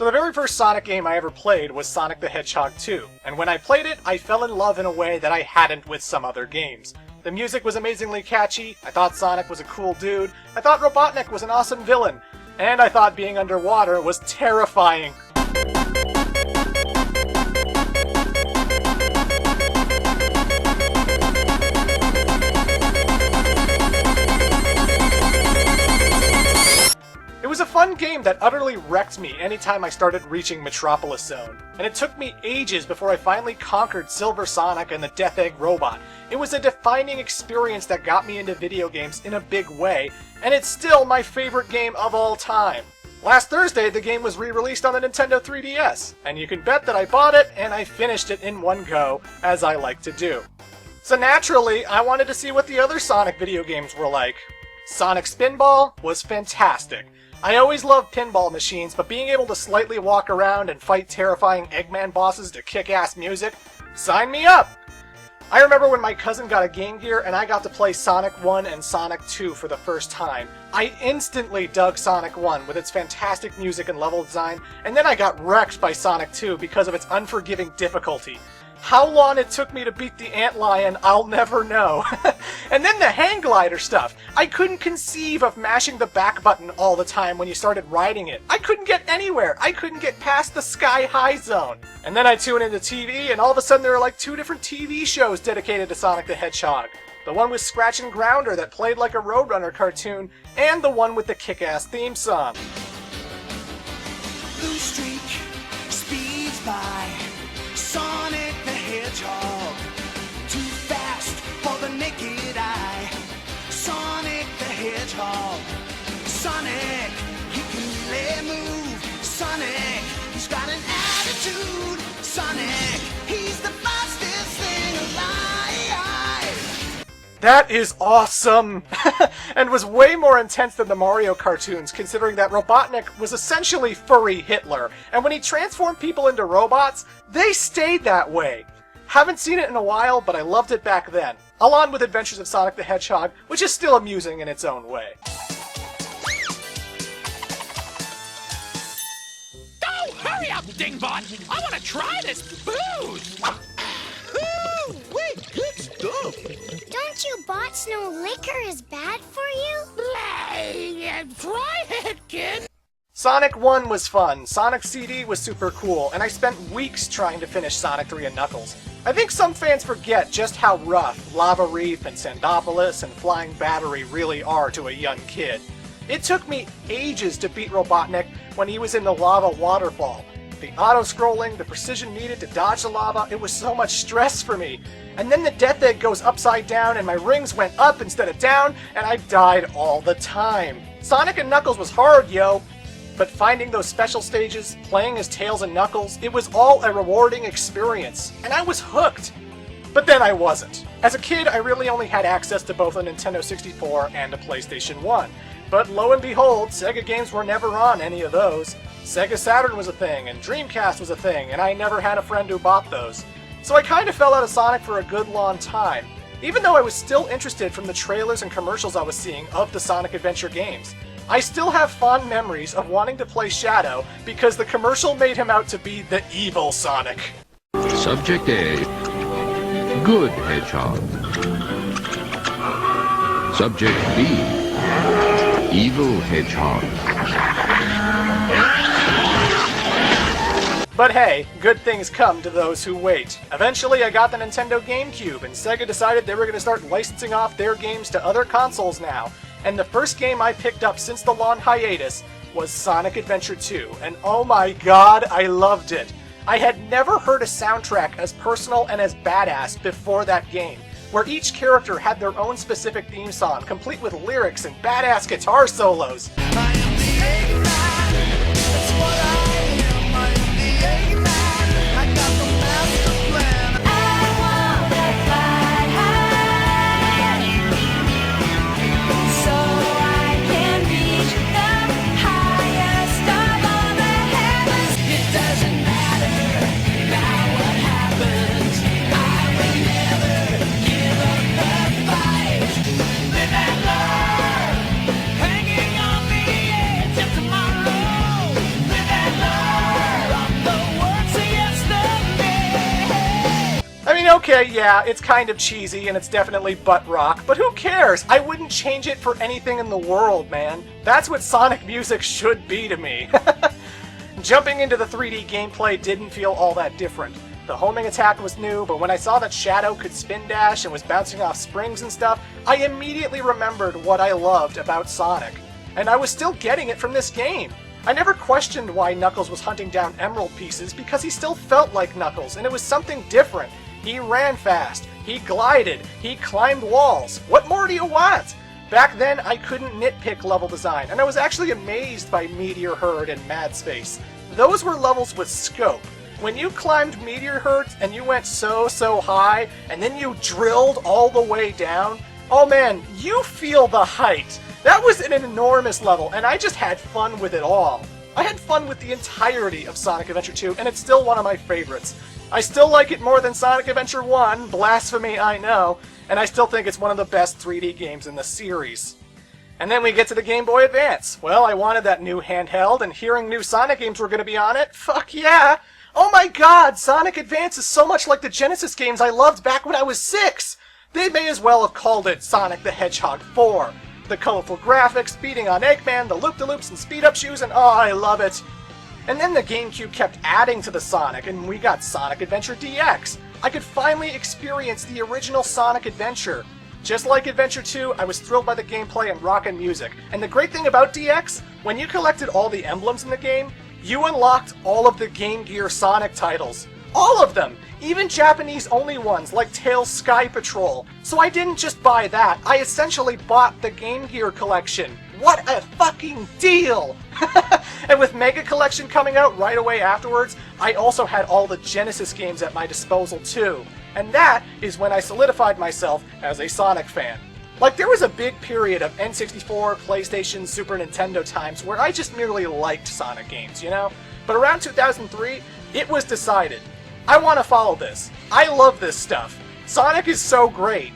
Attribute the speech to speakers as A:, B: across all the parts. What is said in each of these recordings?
A: So the very first Sonic game I ever played was Sonic the Hedgehog 2, and when I played it, I fell in love in a way that I hadn't with some other games. The music was amazingly catchy, I thought Sonic was a cool dude, I thought Robotnik was an awesome villain, and I thought being underwater was terrifying. It was a fun game that utterly wrecked me anytime I started reaching Metropolis Zone, and it took me ages before I finally conquered Silver Sonic and the Death Egg Robot. It was a defining experience that got me into video games in a big way, and it's still my favorite game of all time. Last Thursday, the game was re-released on the Nintendo 3DS, and you can bet that I bought it and I finished it in one go, as I like to do. So naturally, I wanted to see what the other Sonic video games were like. Sonic Spinball was fantastic. I always loved pinball machines, but being able to slightly walk around and fight terrifying Eggman bosses to kick-ass music, sign me up! I remember when my cousin got a Game Gear and I got to play Sonic 1 and Sonic 2 for the first time. I instantly dug Sonic 1 with its fantastic music and level design, and then I got wrecked by Sonic 2 because of its unforgiving difficulty. How long it took me to beat the Antlion, I'll never know. And then the hang glider stuff. I couldn't conceive of mashing the back button all the time when you started riding it. I couldn't get anywhere. I couldn't get past the Sky High Zone. And then I tune into TV, and all of a sudden there are like 2 different TV shows dedicated to Sonic the Hedgehog. The one with Scratch and Grounder that played like a Roadrunner cartoon, and the one with the kick-ass theme song.
B: Blue streak speeds by. Sonic the Hedgehog, too fast for the naked eye. Sonic the Hedgehog, Sonic, he can really move. Sonic, he's got an attitude. Sonic, he's the fastest thing alive.
A: That is awesome! And was way more intense than the Mario cartoons, considering that Robotnik was essentially furry Hitler, and when he transformed people into robots, they stayed that way. Haven't seen it in a while, but I loved it back then, along with Adventures of Sonic the Hedgehog, which is still amusing in its own way.
C: Oh, hurry up, Dingbot! I want to try this booze! Ooh, wait, good stuff!
D: Don't you bots know liquor is bad for you?
C: Try it, kid!
A: Sonic 1 was fun, Sonic CD was super cool, and I spent weeks trying to finish Sonic 3 and Knuckles. I think some fans forget just how rough Lava Reef and Sandopolis and Flying Battery really are to a young kid. It took me ages to beat Robotnik when he was in the lava waterfall. The auto-scrolling, the precision needed to dodge the lava, it was so much stress for me. And then the Death Egg goes upside down and my rings went up instead of down, and I died all the time. Sonic and Knuckles was hard, yo! But finding those special stages, playing as Tails and Knuckles, it was all a rewarding experience, and I was hooked. But then I wasn't. As a kid, I really only had access to both a Nintendo 64 and a PlayStation 1. But lo and behold, Sega games were never on any of those. Sega Saturn was a thing, and Dreamcast was a thing, and I never had a friend who bought those. So I kinda fell out of Sonic for a good long time, even though I was still interested from the trailers and commercials I was seeing of the Sonic Adventure games. I still have fond memories of wanting to play Shadow because the commercial made him out to be the evil Sonic.
E: Subject A. Good Hedgehog. Subject B. Evil Hedgehog.
A: But hey, good things come to those who wait. Eventually I got the Nintendo GameCube, and Sega decided they were going to start licensing off their games to other consoles now. And the first game I picked up since the long hiatus was Sonic Adventure 2, and oh my god, I loved it. I had never heard a soundtrack as personal and as badass before that game, where each character had their own specific theme song, complete with lyrics and badass guitar solos.
B: I am the Eggman, that's what I am. I am the Eggman, I got the master plan. I wanna fly high, so I can reach the highest of all the heavens. It doesn't matter now what happens, I will never give up the fight. Live and learn, hanging on the edge of tomorrow.
A: okay, yeah, it's kind of cheesy and it's definitely butt rock, but who cares? I wouldn't change it for anything in the world, man. That's what Sonic music should be to me. Jumping into the 3D gameplay didn't feel all that different. The homing attack was new, but when I saw that Shadow could spin dash and was bouncing off springs and stuff, I immediately remembered what I loved about Sonic. And I was still getting it from this game. I never questioned why Knuckles was hunting down emerald pieces because he still felt like Knuckles, and it was something different. He ran fast, he glided, he climbed walls. What more do you want? Back then, I couldn't nitpick level design, and I was actually amazed by Meteor Herd and Mad Space. Those were levels with scope. When you climbed Meteor Herd and you went so high, and then you drilled all the way down, oh man, you feel the height. That was an enormous level, and I just had fun with it all. I had fun with the entirety of Sonic Adventure 2, and it's still one of my favorites. I still like it more than Sonic Adventure 1, blasphemy I know, and I still think it's one of the best 3D games in the series. And then we get to the Game Boy Advance. Well, I wanted that new handheld, and hearing new Sonic games were going to be on it, fuck yeah! Oh my god, Sonic Advance is so much like the Genesis games I loved back when I was 6! They may as well have called it Sonic the Hedgehog 4. The colorful graphics, beating on Eggman, the loop-de-loops and speed-up shoes, and oh, I love it! And then the GameCube kept adding to the Sonic, and we got Sonic Adventure DX. I could finally experience the original Sonic Adventure. Just like Adventure 2, I was thrilled by the gameplay and rockin' music. And the great thing about DX, when you collected all the emblems in the game, you unlocked all of the Game Gear Sonic titles. All of them! Even Japanese-only ones, like Tails Sky Patrol. So I didn't just buy that, I essentially bought the Game Gear collection. What a fucking deal! And with Mega Collection coming out right away afterwards, I also had all the Genesis games at my disposal too. And that is when I solidified myself as a Sonic fan. Like, there was a big period of N64, PlayStation, Super Nintendo times where I just merely liked Sonic games, you know? But around 2003, it was decided. I want to follow this. I love this stuff. Sonic is so great.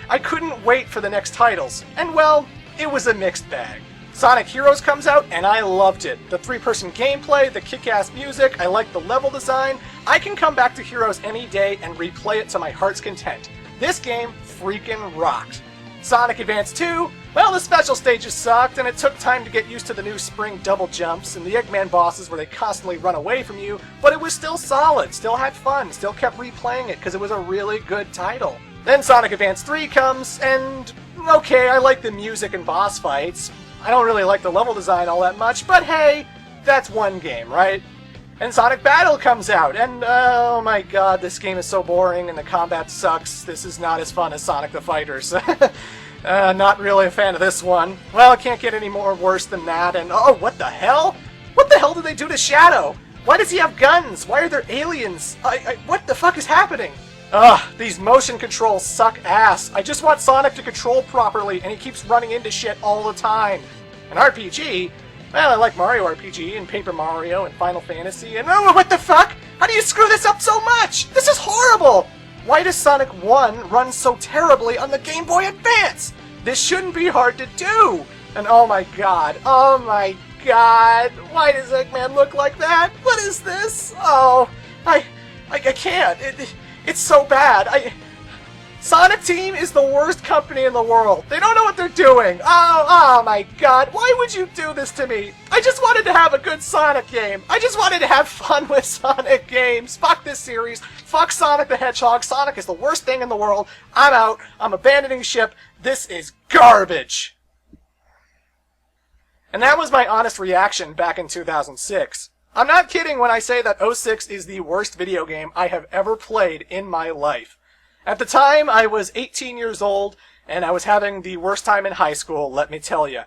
A: I couldn't wait for the next titles. And well, it was a mixed bag. Sonic Heroes comes out, and I loved it. The 3-person gameplay, the kick-ass music, I like the level design. I can come back to Heroes any day and replay it to my heart's content. This game freaking rocked. Sonic Advance 2, well, the special stages sucked, and it took time to get used to the new spring double jumps and the Eggman bosses where they constantly run away from you, but it was still solid, still had fun, still kept replaying it because it was a really good title. Then Sonic Advance 3 comes, and okay, I like the music and boss fights. I don't really like the level design all that much, but hey, that's one game, right? And Sonic Battle comes out, and oh my god, this game is so boring and the combat sucks. This is not as fun as Sonic the Fighters. Not really a fan of this one. Well, it can't get any more worse than that, and oh, what the hell? What the hell did they do to Shadow? Why does he have guns? Why are there aliens? What the fuck is happening? Ugh, these motion controls suck ass. I just want Sonic to control properly, and he keeps running into shit all the time. An RPG? Well, I like Mario RPG, and Paper Mario, and Final Fantasy, and oh, what the fuck? How do you screw this up so much? This is horrible! Why does Sonic 1 run so terribly on the Game Boy Advance? This shouldn't be hard to do! And oh my god, why does Eggman look like that? What is this? Oh, I can't. It's so bad. Sonic Team is the worst company in the world. They don't know what they're doing. Oh my god. Why would you do this to me? I just wanted to have a good Sonic game. I just wanted to have fun with Sonic games. Fuck this series. Fuck Sonic the Hedgehog. Sonic is the worst thing in the world. I'm out. I'm abandoning ship. This is garbage. And that was my honest reaction back in 2006. I'm not kidding when I say that 06 is the worst video game I have ever played in my life. At the time, I was 18 years old, and I was having the worst time in high school, let me tell you.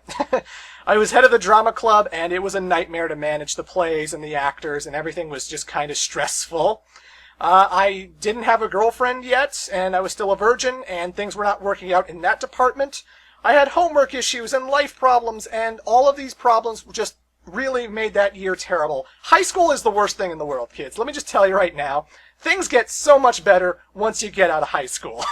A: I was head of the drama club, and it was a nightmare to manage the plays and the actors, and everything was just kind of stressful. I didn't have a girlfriend yet, and I was still a virgin, and things were not working out in that department. I had homework issues and life problems, and all of these problems just really made that year terrible. High school is the worst thing in the world, kids. Let me just tell you right now. Things get so much better once you get out of high school.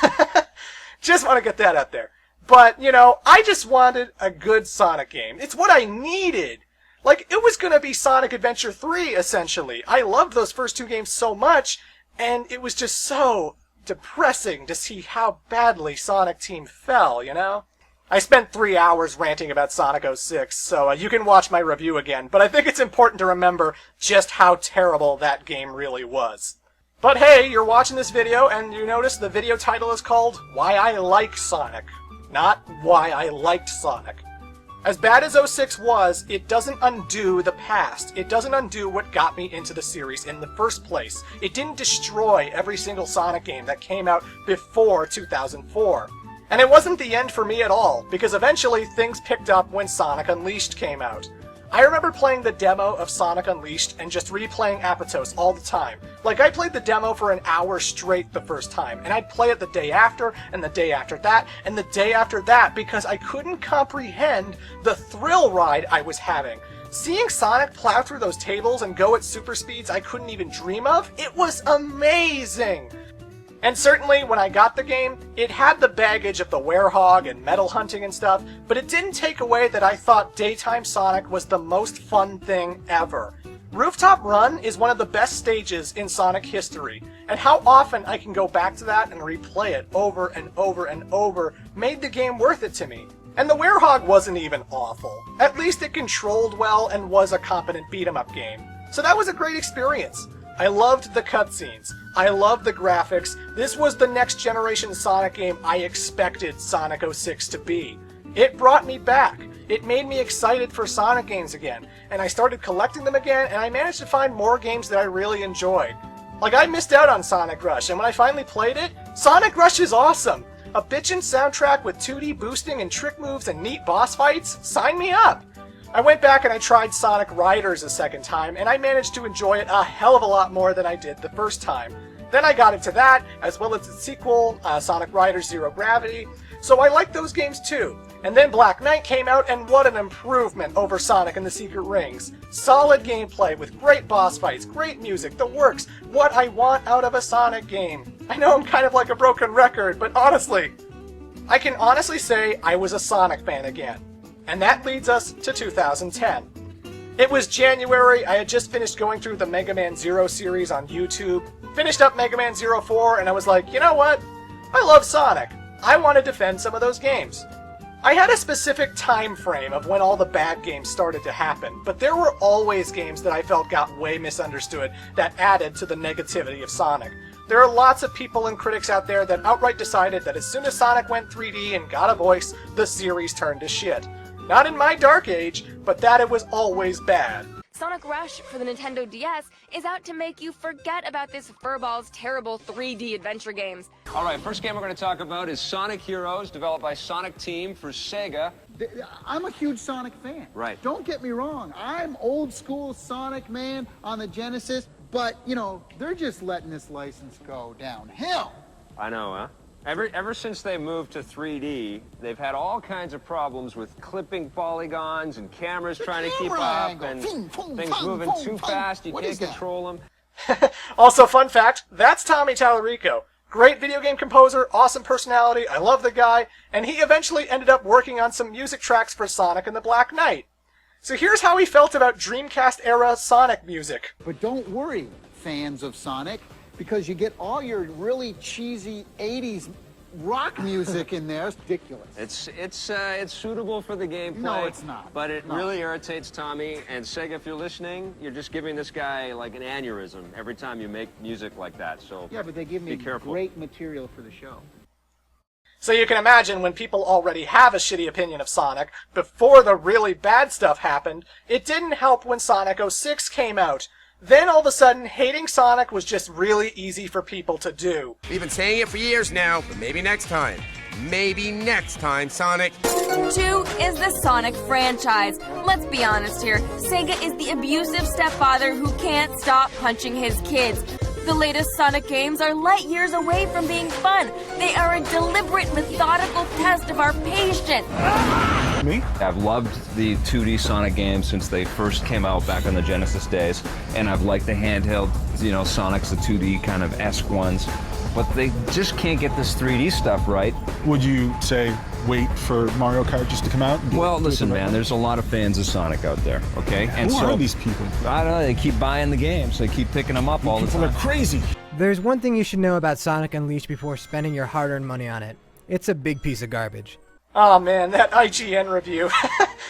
A: Just want to get that out there. But, you know, I just wanted a good Sonic game. It's what I needed. Like, it was going to be Sonic Adventure 3, essentially. I loved those first two games so much, and it was just so depressing to see how badly Sonic Team fell, you know? I spent 3 hours ranting about Sonic 06, so you can watch my review again, but I think it's important to remember just how terrible that game really was. But hey, you're watching this video, and you notice the video title is called Why I Like Sonic, not Why I Liked Sonic. As bad as 06 was, it doesn't undo the past. It doesn't undo what got me into the series in the first place. It didn't destroy every single Sonic game that came out before 2004. And it wasn't the end for me at all, because eventually things picked up when Sonic Unleashed came out. I remember playing the demo of Sonic Unleashed and just replaying Apatos all the time. Like, I played the demo for an hour straight the first time, and I'd play it the day after, and the day after that, and the day after that, because I couldn't comprehend the thrill ride I was having. Seeing Sonic plow through those tables and go at super speeds I couldn't even dream of, it was amazing! And certainly, when I got the game, it had the baggage of the werehog and metal hunting and stuff, but it didn't take away that I thought daytime Sonic was the most fun thing ever. Rooftop Run is one of the best stages in Sonic history, and how often I can go back to that and replay it over and over and over made the game worth it to me. And the werehog wasn't even awful. At least it controlled well and was a competent beat-em-up game. So that was a great experience. I loved the cutscenes. I loved the graphics. This was the next generation Sonic game I expected Sonic 06 to be. It brought me back. It made me excited for Sonic games again, and I started collecting them again, and I managed to find more games that I really enjoyed. Like, I missed out on Sonic Rush, and when I finally played it, Sonic Rush is awesome! A bitchin' soundtrack with 2D boosting and trick moves and neat boss fights? Sign me up! I went back and I tried Sonic Riders a second time, and I managed to enjoy it a hell of a lot more than I did the first time. Then I got into that, as well as its sequel, Sonic Riders Zero Gravity, so I liked those games too. And then Black Knight came out, and what an improvement over Sonic and the Secret Rings. Solid gameplay with great boss fights, great music, the works, what I want out of a Sonic game. I know I'm kind of like a broken record, but honestly, I can honestly say I was a Sonic fan again. And that leads us to 2010. It was January, I had just finished going through the Mega Man Zero series on YouTube, finished up Mega Man 04, and I was like, you know what? I love Sonic. I want to defend some of those games. I had a specific time frame of when all the bad games started to happen, but there were always games that I felt got way misunderstood that added to the negativity of Sonic. There are lots of people and critics out there that outright decided that as soon as Sonic went 3D and got a voice, the series turned to shit. Not in my dark age, but that it was always bad.
F: Sonic Rush for the Nintendo DS is out to make you forget about this furball's terrible 3D adventure games.
G: All right, first game we're going to talk about is Sonic Heroes, developed by Sonic Team for Sega.
H: I'm a huge Sonic fan.
G: Right.
H: Don't get me wrong. I'm old school Sonic man on the Genesis, but, you know, they're just letting this license go downhill.
G: I know, huh? Ever since they moved to 3D, they've had all kinds of problems with clipping polygons and cameras trying to keep up and things moving too fast. You can't control them.
A: Also, fun fact, that's Tommy Tallarico. Great video game composer, awesome personality, I love the guy, and he eventually ended up working on some music tracks for Sonic and the Black Knight. So here's how he felt about Dreamcast-era Sonic music.
H: But don't worry, fans of Sonic, because you get all your really cheesy 80s rock music in there. It's ridiculous.
G: It's suitable for the gameplay.
H: No, it's not.
G: But it
H: No.
G: really irritates Tommy. And Sega, if you're listening, you're just giving this guy like an aneurysm every time you make music like that. So
H: Yeah, but they give me
G: be careful.
H: great material for the show.
A: So you can imagine when people already have a shitty opinion of Sonic, before the really bad stuff happened, it didn't help when Sonic 06 came out. Then all of a sudden, hating Sonic was just really easy for people to do.
I: We've been saying it for years now, but maybe next time. Maybe next time, Sonic.
F: 2 is the Sonic franchise. Let's be honest here, Sega is the abusive stepfather who can't stop punching his kids. The latest Sonic games are light years away from being fun. They are a deliberate, methodical test of our patience.
J: Me? I've loved the 2D Sonic games since they first came out back in the Genesis days, and I've liked the handheld, Sonic's the 2D kind of esque ones. but they just can't get this 3D stuff right.
K: Would you say wait for Mario Kart just to come out?
J: Well, listen, man, there's a lot of fans of Sonic out there, okay?
K: Who are these people?
J: I don't know, they keep buying the games. They keep picking them up all the time.
K: People are crazy.
L: There's one thing you should know about Sonic Unleashed before spending your hard-earned money on it. It's a big piece of garbage.
A: Oh man, that IGN review.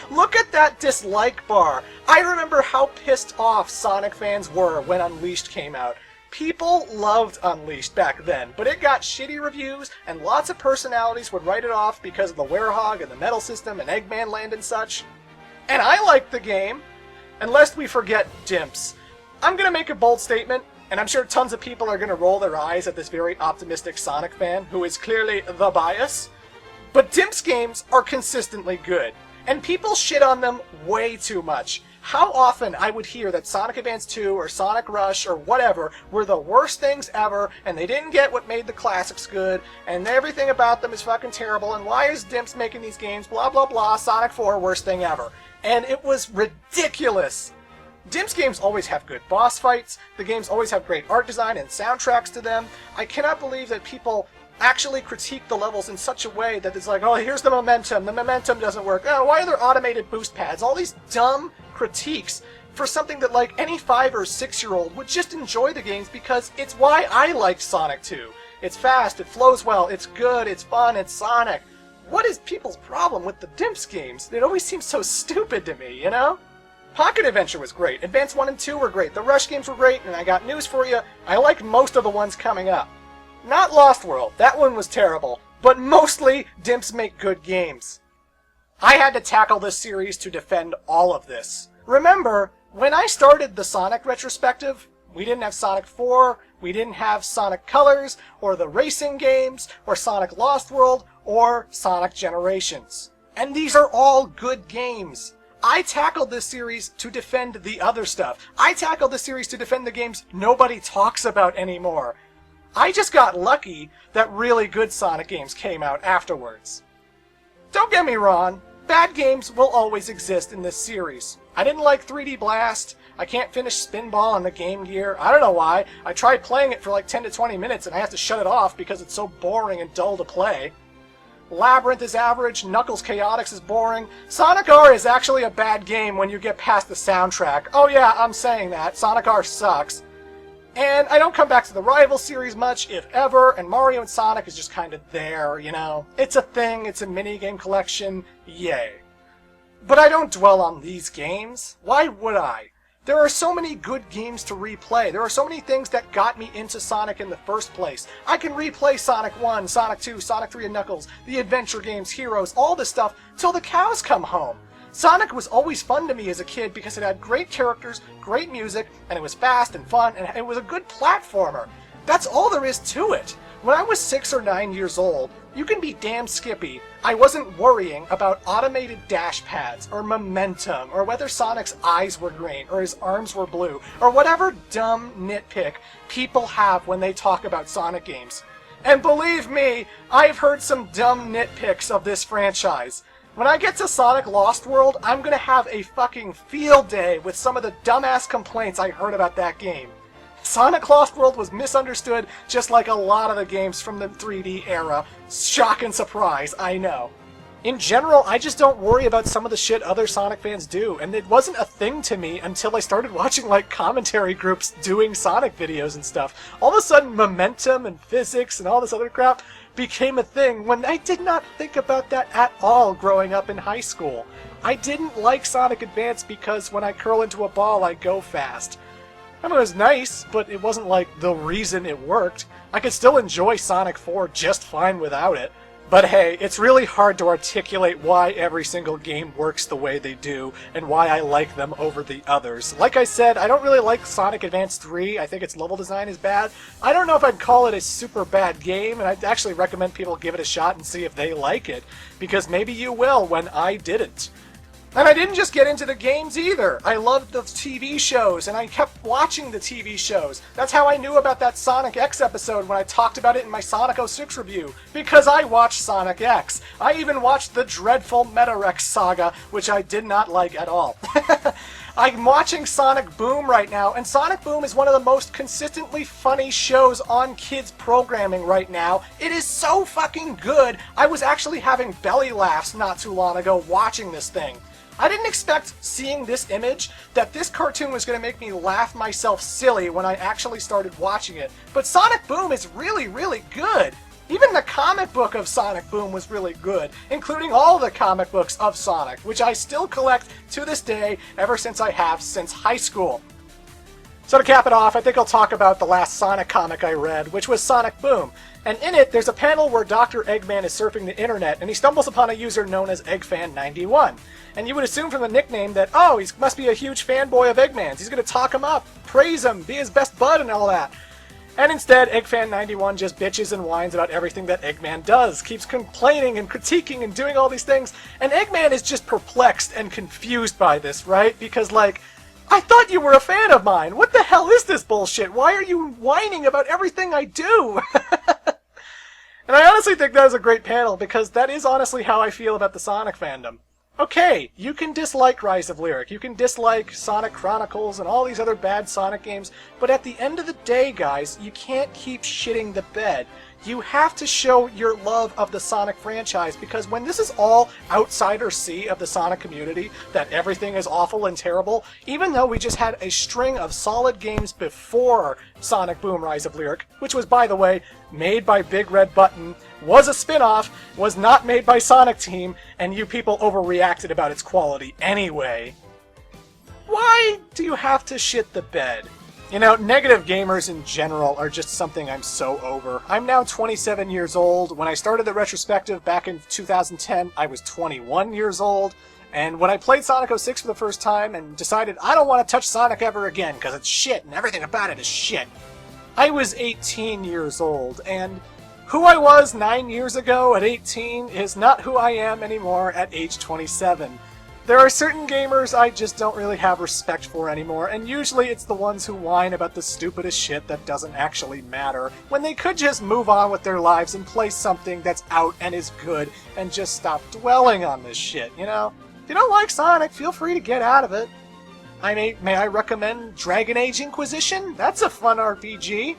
A: Look at that dislike bar. I remember how pissed off Sonic fans were when Unleashed came out. People loved Unleashed back then, but it got shitty reviews, and lots of personalities would write it off because of the Werehog and the Metal System and Eggman Land and such. And I liked the game, unless we forget Dimps. I'm gonna make a bold statement, and I'm sure tons of people are gonna roll their eyes at this very optimistic Sonic fan, who is clearly the bias. But Dimps games are consistently good, and people shit on them way too much. How often I would hear that Sonic Advance 2 or Sonic Rush or whatever were the worst things ever, and they didn't get what made the classics good, and everything about them is fucking terrible, and why is Dimps making these games, blah blah blah, Sonic 4, worst thing ever. And it was ridiculous. Dimps games always have good boss fights, the games always have great art design and soundtracks to them. I cannot believe that people actually critique the levels in such a way that it's like, oh, here's the momentum doesn't work, oh, why are there automated boost pads? All these dumb critiques for something that like any 5 or 6-year-old would just enjoy the games because it's why I liked Sonic 2. It's fast, it flows well, it's good, it's fun, it's Sonic. What is people's problem with the Dimps games? It always seems so stupid to me, you know? Pocket Adventure was great, Advance 1 and 2 were great, the Rush games were great, and I got news for you, I like most of the ones coming up. Not Lost World, that one was terrible, but mostly Dimps make good games. I had to tackle this series to defend all of this. Remember, when I started the Sonic retrospective, we didn't have Sonic 4, we didn't have Sonic Colors, or the racing games, or Sonic Lost World, or Sonic Generations. And these are all good games. I tackled this series to defend the other stuff. I tackled this series to defend the games nobody talks about anymore. I just got lucky that really good Sonic games came out afterwards. Don't get me wrong, bad games will always exist in this series. I didn't like 3D Blast, I can't finish Spinball on the Game Gear, I don't know why. I tried playing it for like 10 to 20 minutes and I have to shut it off because it's so boring and dull to play. Labyrinth is average, Knuckles Chaotix is boring. Sonic R is actually a bad game when you get past the soundtrack. Oh yeah, I'm saying that, Sonic R sucks. And I don't come back to the Rival series much, if ever, and Mario and Sonic is just kind of there, you know? It's a thing, it's a minigame collection, yay. But I don't dwell on these games. Why would I? There are so many good games to replay. There are so many things that got me into Sonic in the first place. I can replay Sonic 1, Sonic 2, Sonic 3 and Knuckles, the adventure games, Heroes, all this stuff, till the cows come home. Sonic was always fun to me as a kid because it had great characters, great music, and it was fast and fun, and it was a good platformer. That's all there is to it. When I was 6 or 9 years old, you can be damn skippy, I wasn't worrying about automated dash pads, or momentum, or whether Sonic's eyes were green, or his arms were blue, or whatever dumb nitpick people have when they talk about Sonic games. And believe me, I've heard some dumb nitpicks of this franchise. When I get to Sonic Lost World, I'm gonna have a fucking field day with some of the dumbass complaints I heard about that game. Sonic Lost World was misunderstood just like a lot of the games from the 3D era. Shock and surprise, I know. In general, I just don't worry about some of the shit other Sonic fans do, and it wasn't a thing to me until I started watching like commentary groups doing Sonic videos and stuff. All of a sudden, momentum and physics and all this other crap became a thing when I did not think about that at all growing up in high school. I didn't like Sonic Advance because when I curl into a ball, I go fast. I mean, it was nice, but it wasn't like the reason it worked. I could still enjoy Sonic 4 just fine without it. But hey, it's really hard to articulate why every single game works the way they do, and why I like them over the others. Like I said, I don't really like Sonic Advance 3, I think its level design is bad. I don't know if I'd call it a super bad game, and I'd actually recommend people give it a shot and see if they like it, because maybe you will when I didn't. And I didn't just get into the games either. I loved the TV shows, and I kept watching the TV shows. That's how I knew about that Sonic X episode when I talked about it in my Sonic 06 review, because I watched Sonic X. I even watched the dreadful Metarex saga, which I did not like at all. I'm watching Sonic Boom right now, and Sonic Boom is one of the most consistently funny shows on kids programming right now. It is so fucking good. I was actually having belly laughs not too long ago watching this thing. I didn't expect seeing this image that this cartoon was going to make me laugh myself silly when I actually started watching it. But Sonic Boom is really, really good. Even the comic book of Sonic Boom was really good, including all the comic books of Sonic, which I still collect to this day ever since I have since high school. So to cap it off, I think I'll talk about the last Sonic comic I read, which was Sonic Boom. And in it, there's a panel where Dr. Eggman is surfing the internet, and he stumbles upon a user known as EggFan91. And you would assume from the nickname that, oh, he must be a huge fanboy of Eggman's. He's going to talk him up, praise him, be his best bud, and all that. And instead, EggFan91 just bitches and whines about everything that Eggman does, keeps complaining and critiquing and doing all these things, and Eggman is just perplexed and confused by this, right? Because, like, I thought you were a fan of mine! What the hell is this bullshit? Why are you whining about everything I do? And I honestly think that was a great panel, because that is honestly how I feel about the Sonic fandom. Okay, you can dislike Rise of Lyric, you can dislike Sonic Chronicles and all these other bad Sonic games, but at the end of the day, guys, you can't keep shitting the bed. You have to show your love of the Sonic franchise, because when this is all outsiders see of the Sonic community, that everything is awful and terrible, even though we just had a string of solid games before Sonic Boom Rise of Lyric, which was, by the way, made by Big Red Button, was a spin-off, was not made by Sonic Team, and you people overreacted about its quality anyway. Why do you have to shit the bed? You know, negative gamers in general are just something I'm so over. I'm now 27 years old. When I started the retrospective back in 2010, I was 21 years old. And when I played Sonic 06 for the first time and decided I don't want to touch Sonic ever again because it's shit and everything about it is shit, I was 18 years old. And who I was 9 years ago at 18 is not who I am anymore at age 27. There are certain gamers I just don't really have respect for anymore, and usually it's the ones who whine about the stupidest shit that doesn't actually matter, when they could just move on with their lives and play something that's out and is good, and just stop dwelling on this shit, you know? If you don't like Sonic, feel free to get out of it. May I recommend Dragon Age Inquisition? That's a fun RPG.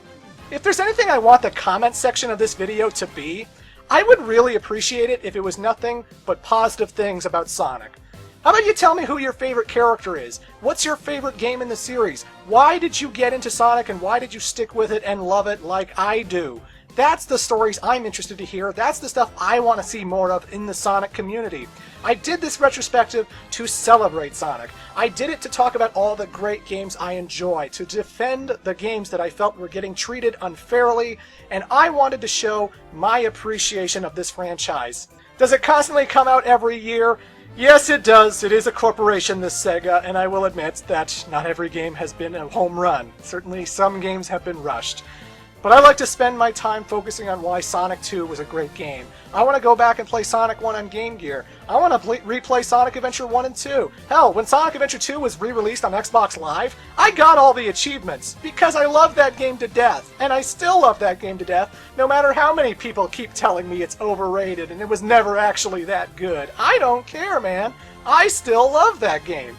A: If there's anything I want the comment section of this video to be, I would really appreciate it if it was nothing but positive things about Sonic. How about you tell me who your favorite character is? What's your favorite game in the series? Why did you get into Sonic and why did you stick with it and love it like I do? That's the stories I'm interested to hear. That's the stuff I want to see more of in the Sonic community. I did this retrospective to celebrate Sonic. I did it to talk about all the great games I enjoy, to defend the games that I felt were getting treated unfairly, and I wanted to show my appreciation of this franchise. Does it constantly come out every year? Yes, it does. It is a corporation, this Sega, and I will admit that not every game has been a home run. Certainly some games have been rushed. But I like to spend my time focusing on why Sonic 2 was a great game. I want to go back and play Sonic 1 on Game Gear. I want to replay Sonic Adventure 1 and 2. Hell, when Sonic Adventure 2 was re-released on Xbox Live, I got all the achievements, because I love that game to death. And I still love that game to death, no matter how many people keep telling me it's overrated and it was never actually that good. I don't care, man. I still love that game.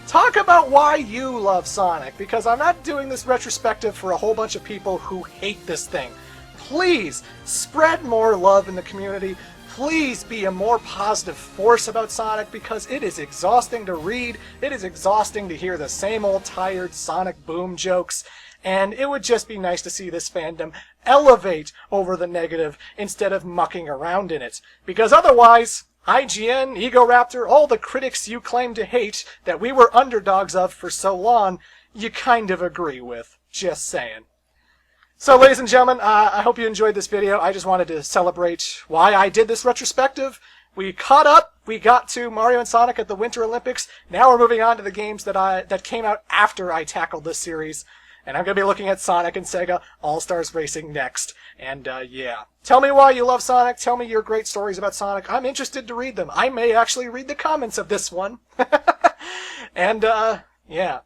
A: Talk about why you love Sonic, because I'm not doing this retrospective for a whole bunch of people who hate this thing. Please, spread more love in the community. Please be a more positive force about Sonic, because it is exhausting to read, it is exhausting to hear the same old tired Sonic Boom jokes, and it would just be nice to see this fandom elevate over the negative instead of mucking around in it. Because otherwise, IGN, Egoraptor, all the critics you claim to hate that we were underdogs of for so long, you kind of agree with. Just saying. So, ladies and gentlemen, I hope you enjoyed this video. I just wanted to celebrate why I did this retrospective. We caught up. We got to Mario and Sonic at the Winter Olympics. Now we're moving on to the games that came out after I tackled this series. And I'm going to be looking at Sonic and Sega All-Stars Racing next. And, yeah. Tell me why you love Sonic. Tell me your great stories about Sonic. I'm interested to read them. I may actually read the comments of this one. And, yeah.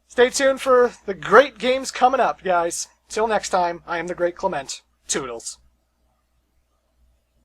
A: Stay tuned for the great games coming up, guys. Till next time, I am the Great Clement. Toodles.